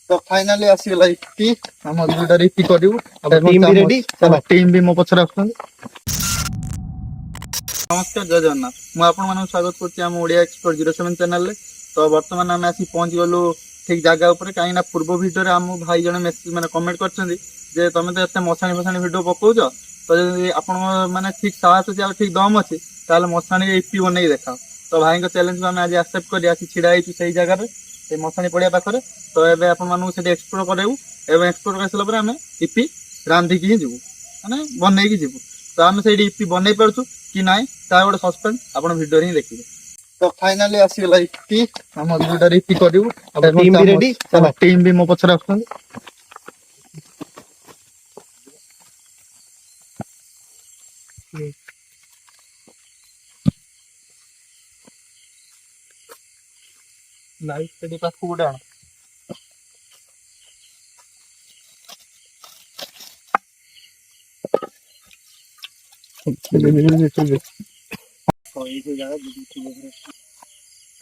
तो फाइनली आसीगला इति हम वीडियो इति करिवु टीम भी रेडी चलो टीम भी मो पछर आछन। नमस्कार जय जगन्नाथ मु आपण मानक स्वागत करछि हम ओडिया एक्सप्लोर 07 चैनल रे। तो वर्तमान हम आसी पहुंच गलु ठीक जगह ऊपर कहीं ना पूर्व वीडियो रे हम भाई जने मेसेज माने कमेंट करछन्ती जे तमे तो एते मसाणी फसाणी वीडियो पकाउछ तो जदि आपण माने ठीक साहस अछि आ ठीक दम अछि ताले मसाणी इपी बनै देखाओ। तो भाई को चैलेंज को हम आज एक्सेप्ट करी आसी छिड़ा आइछु सही जगह रे से मसाणी पड़िया पाखरे। तो एबे आपण मानू से एक्सप्लोर करेउ एबे एक्सप्लोर करसला पर हम इपी रांधी की जीवु माने बनै की जीवु। तो हम से इपी बनै परछु कि नाइ ता गोटे सस्पेंस आपण वीडियो रे देखिबे। तो फाइनली आसीगला इपी हम वीडियो रे इपी करिवु टीम भी रेडी चलो टीम भी मो पछर आछन। लाइट पे पास को उड़ा तो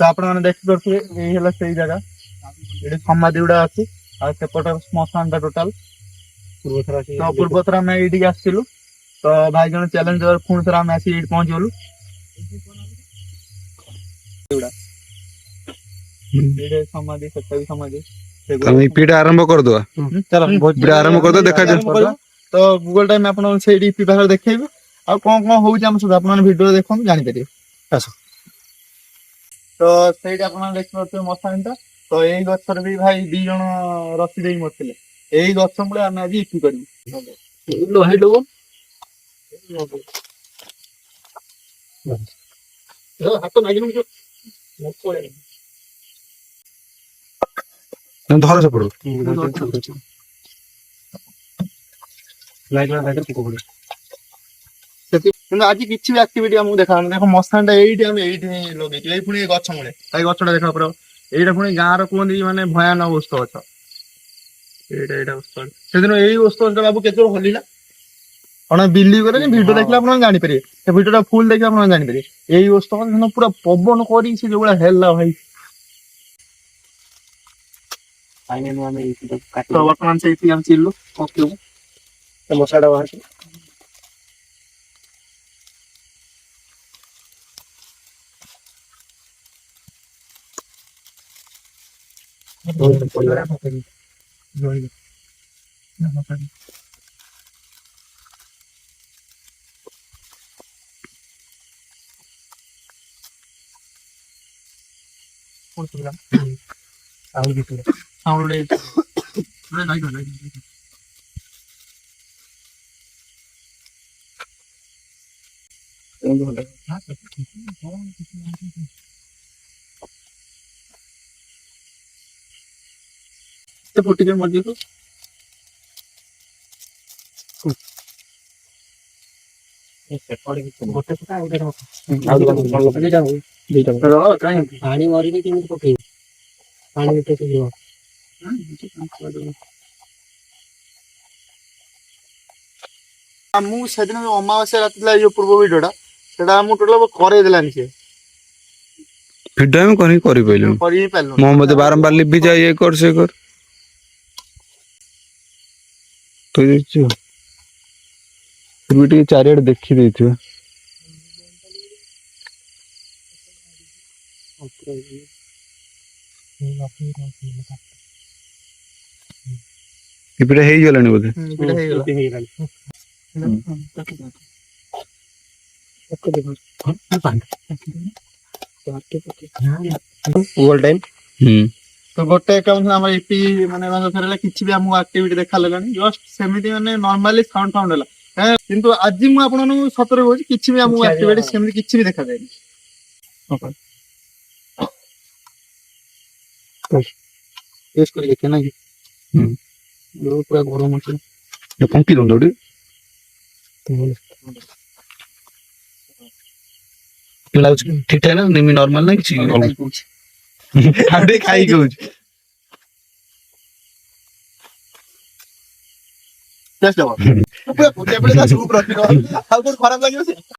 आपण माने देखि परथि एही हला सही जगह एडी समाधि उडा अछि आ सेपट स्मशान दा टोटल पूर्वथरा में एडी आसिलु। तो भाई जन चैलेंज और पुन थरा में आसी एडी पहुंच गलु उडा एडी समाधि सत्तावी समाधि तमे पीड़ा आरंभ कर दो चलो पीड़ा आरंभ कर दो देखा जा। तो गूगल टाइम आपण सेडी पी बाहर देखैबे आ कोन होउछ हम सब आपण वीडियो देखन जानि परिबे आसो। तो सेडी आपण देख परथि मसानटा तो एई गछर भी भाई दी जण रसी देई मरथिले एई गछ मुळे हम आज इपी करिवु लो हाइ लो लो हाथ नागिनु जो मकोळे धर से पड़ो लाइट को पड़ो आज किसी भी एक्टिविटी हमको देखा देखो मसानटा एइठी हम एइठी लगेछि एइ पुनी गछ मुळे ताई गछटा देखा पर एइटा पुनी गाँ रो कोंदी माने भयानक वस्तु गछ एइटा वस्तु सेदिन एइ वस्तु बाबू केतो हलिला आपण बिलीव करे वीडियो देखला आपण जानि परिबे से वीडियोटा फुल देखला आपण जानि परिबे एइ वस्तु पूरा पवन करी से जोला हेला भाई फाइनल में हमें इसी काट तो वर्तमान से इसी हम चिल्लो ओके तो मसाला बाहर फुटी के मर्जी को पानी मरी के पकई पानी में तो जीव मु सेदिन अमावास्या रात जो पूर्व वीडियोटा सेटा मु टोटल करे देलानी से वीडियो में करि पइलु करि पालु मो मते बारंबार लिबि जाय ये कर से कर तो देखियो वीडियो चारियाड देखि देथियो इपडे हेई गेलानी बोधे इपडे हेई गेलानी गूगल टाइम तो गोटे अकाउंट हमर एपी माने मतलब फेरला किछि भी हमु एक्टिविटी देखा लगानी जस्ट सेमिति माने नॉर्मली साउंड फाउंड हला किंतु आज मु आपन सतरे होछि किछि भी हमु एक्टिविटी सेमिति किछि भी देखा जायनी ओके टेस्ट करी देखे ना कि जो पूरा गरम अछि ये पंकी दंडोडी ठीक है ना निमी नॉर्मल ना किछि आडे खाई गउछ टेस्ट दबा पूरा कोटे पड़े ता सूप रखी आ कोन खराब लागियो से